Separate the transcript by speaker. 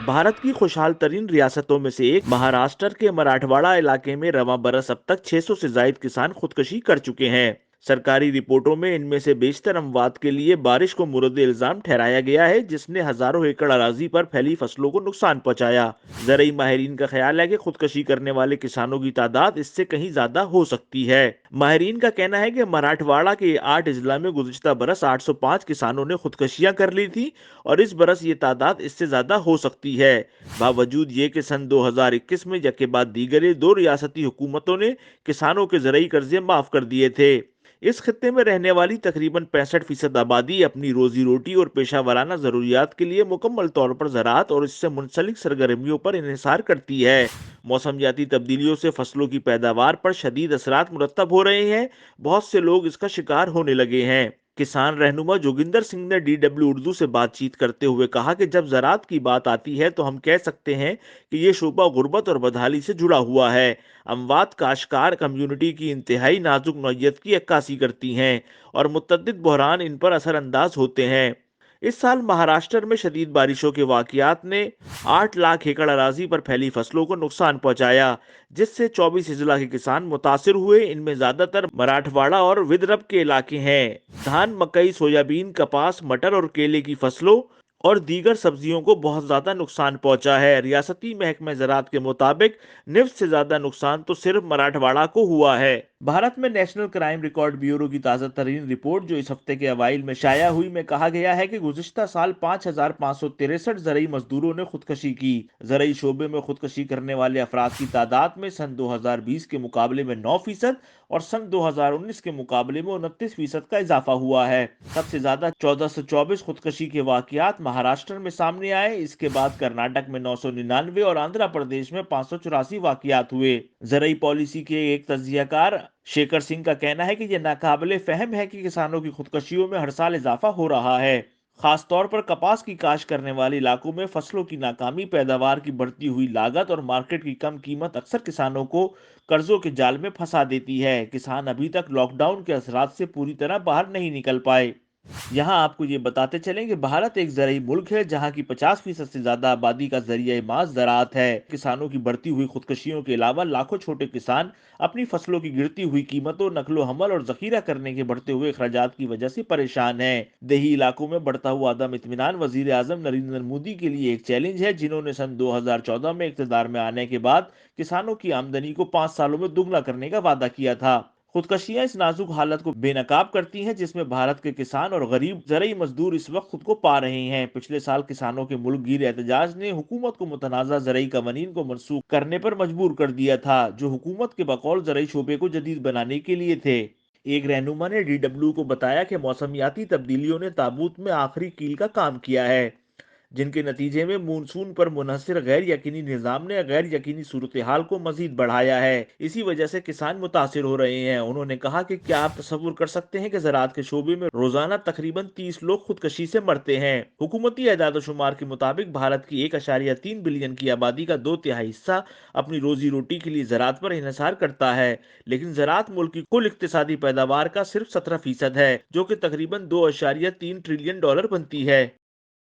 Speaker 1: भारत की खुशहाल तरीन रियासतों में से एक महाराष्ट्र के मराठवाड़ा इलाके में रवां बरस अब तक 600 से जायद किसान खुदकुशी कर चुके हैं। सरकारी रिपोर्टों में इनमें से बेशतर अमवात के लिए बारिश को मुर्द इल्जाम ठहराया गया है, जिसने हजारों एकड़ अराजी पर फैली फसलों को नुकसान पहुंचाया। जरई माहिरीन का ख्याल है कि खुदकुशी करने वाले किसानों की तादाद इससे कहीं ज्यादा हो सकती है। माहिरीन का कहना है कि मराठवाड़ा के 8 अजला में गुज़िश्ता बरस 805 किसानों ने खुदकुशियां कर ली थी और इस बरस ये तादाद इससे ज्यादा हो सकती है। बावजूद ये कि सन 2021 में यके बाद दीगर दो रियासती हुकूमतों ने किसानों के ज़रूरी कर्जे माफ कर दिए थे। इस खत्ते में रहने वाली तकरीबन 65% आबादी अपनी रोजी रोटी और पेशा वाराना जरूरियात के लिए मुकम्मल तौर पर ज़राअत और इससे मुंसलिक सरगर्मियों पर इन्हिसार करती है। मौसमियाती तब्दीलियों से फसलों की पैदावार पर शदीद असरात मुरतब हो रहे हैं। बहुत से लोग इसका शिकार होने लगे हैं। किसान रहनुमा जोगिंदर सिंह ने DW उर्दू से बातचीत करते हुए कहा कि जब ज़राअत की बात आती है तो हम कह सकते हैं कि ये शोबा गुर्बत और बदहाली से जुड़ा हुआ है। अमवात काश्तकार कम्युनिटी की इंतहाई नाजुक नौयत की अक्कासी करती हैं और मुतअद्दिद बहरान इन पर असरअंदाज होते हैं। इस साल महाराष्ट्र में शदीद बारिशों के वाकयात ने 8 लाख एकड़ अराजी पर फैली फसलों को नुकसान पहुंचाया, जिससे 24 अजला के किसान मुतासिर हुए। इनमें ज्यादातर मराठवाड़ा और विदर्भ के इलाके हैं। धान, मकई, सोयाबीन, कपास, मटर और केले की फसलों और दीगर सब्जियों को बहुत ज्यादा नुकसान पहुंचा है। रियासती महकमे ज़राअत के मुताबिक निफ्ट से ज्यादा नुकसान तो सिर्फ मराठवाड़ा को हुआ है। भारत में नेशनल क्राइम रिकॉर्ड ब्यूरो की ताज़ा तरीन रिपोर्ट जो इस हफ्ते के अवाइल में शाया हुई में कहा गया है कि गुज़िश्ता साल 5,563 ज़रई मजदूरों ने खुदकशी की। ज़रई शोबे में खुदकशी करने वाले अफराद की तादाद में सन 2020 के मुकाबले में 9% और सन 2019 के मुकाबले में 29% का इजाफा हुआ है। सबसे ज्यादा 1424 खुदकशी के वाकयात महाराष्ट्र में सामने आए। इसके बाद कर्नाटक में 999 और आंध्र प्रदेश में 584 वाकयात हुए। ज़रई पॉलिसी के एक तज्जियाकार शेखर सिंह का कहना है कि यह नाकाबिले फहम है कि किसानों की खुदकशियों में हर साल इजाफा हो रहा है। खास तौर पर कपास की काश्त करने वाले इलाकों में फसलों की नाकामी, पैदावार की बढ़ती हुई लागत और मार्केट की कम कीमत अक्सर किसानों को कर्जों के जाल में फंसा देती है। किसान अभी तक लॉकडाउन के असरात से पूरी तरह बाहर नहीं निकल पाए। यहाँ आपको ये बताते चलें कि भारत एक ज़रई मुल्क है जहाँ की 50% से ज्यादा आबादी का जरिया मास ज़राअत है। किसानों की बढ़ती हुई खुदकशियों के अलावा लाखों छोटे किसान अपनी फसलों की गिरती हुई कीमतों, नकलो हमल और जखीरा करने के बढ़ते हुए अखराजात की वजह से परेशान हैं। देही इलाकों में बढ़ता हुआ अदम इत्मीनान वजीर आजम नरेंद्र मोदी के लिए एक चैलेंज है, जिन्होंने सन 2014 में इक़्तिदार में आने के बाद किसानों की आमदनी को 5 सालों में दुगना करने का वादा किया था। खुदकशियां इस नाजुक हालत को बेनकाब करती हैं, जिसमें भारत के किसान और गरीब ज़रई मजदूर इस वक्त खुद को पा रहे हैं। पिछले साल किसानों के मुल्क गिर एहतजाज ने हुकूमत को मुतनाज़ा ज़रई कवानीन को मनसूख करने पर मजबूर कर दिया था, जो हुकूमत के बकौल ज़रई शोबे को जदीद बनाने के लिए थे। एक रहनुमा ने DW को बताया कि मौसमियाती तब्दीलियों ने ताबूत में आखिरी कील का काम किया है, जिनके नतीजे में मानसून पर मुनहसर गैर यकीनी निज़ाम ने गैर यकीनी सूरत हाल को मजीद बढ़ाया है। इसी वजह से किसान मुतासिर हो रहे हैं। उन्होंने कहा कि क्या आप तस्वुर कर सकते हैं कि ज़राअत के शोबे में रोजाना तकरीबन 30 लोग खुदकशी से मरते हैं। हुकूमती एदाद शुमार के मुताबिक भारत की 1.3 बिलियन की आबादी का 2/3 हिस्सा अपनी रोजी रोटी के लिए ज़राअत पर इन्हिसार करता है, लेकिन ज़राअत मुल्क की कुल इक्तिसादी पैदावार का सिर्फ 17% है, जो कि तकरीबन $2.3 ट्रिलियन बनती है।